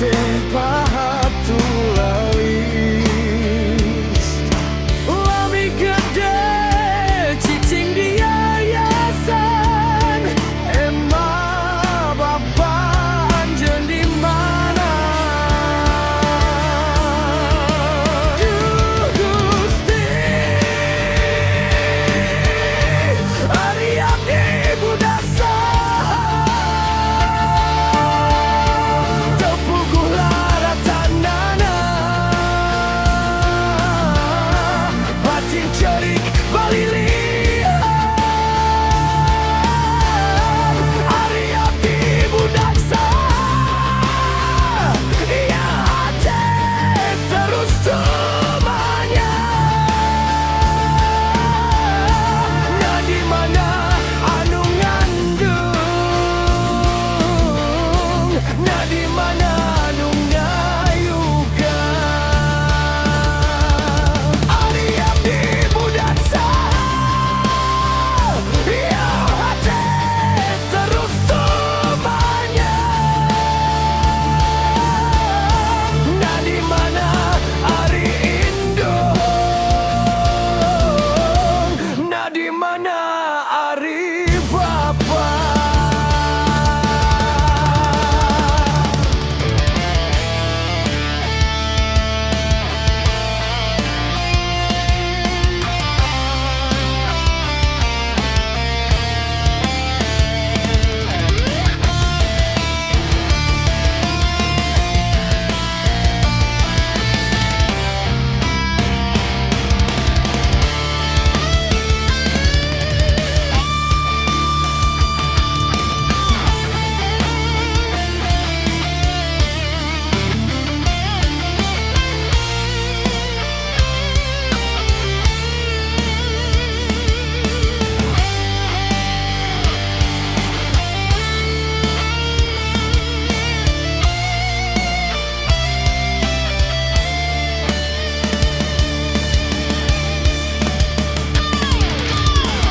teh pahat tulis lami gede cicing di yayasan emang bapak anjeun di mana Duh Gusti ari abdi budak saha tepuguh laratanana batin cerik balilihan ari abdi budak saha iya hate terus tumanya na di mana anu ngandung na di mana anu ngayuga ari abdi budak saha iya hate terus tumanya na di mana ari indung na di mana ari bapa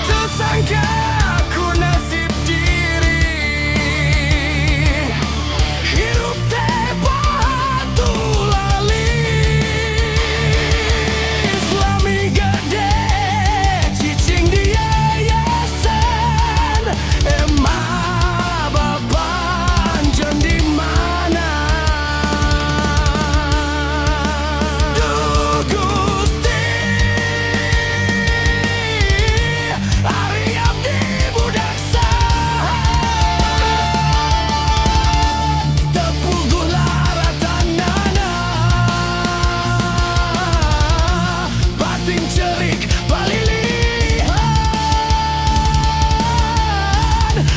tersangka aku nasib diri hirup teh batu lalis lami gede cicing di yayasan emang bapak anjeun di mana Duh Gusti ari abdi budak saha tepuguh laratanana batin cerik balilihan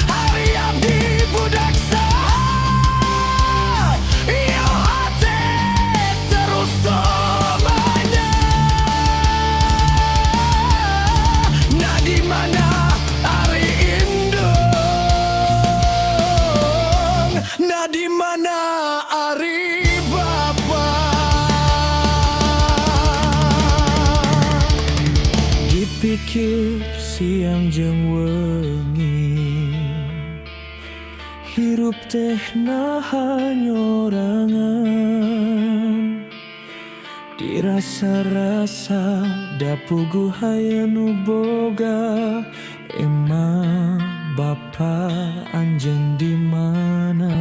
ari abdi budak saha iya hate terus tumanya na di mana ari indung na di mana ari bapa dipikir siang jeung wengi hirup teh naha nyorangan dirasa-rasa dapuguh aya nu boga emang bapa anjeun di mana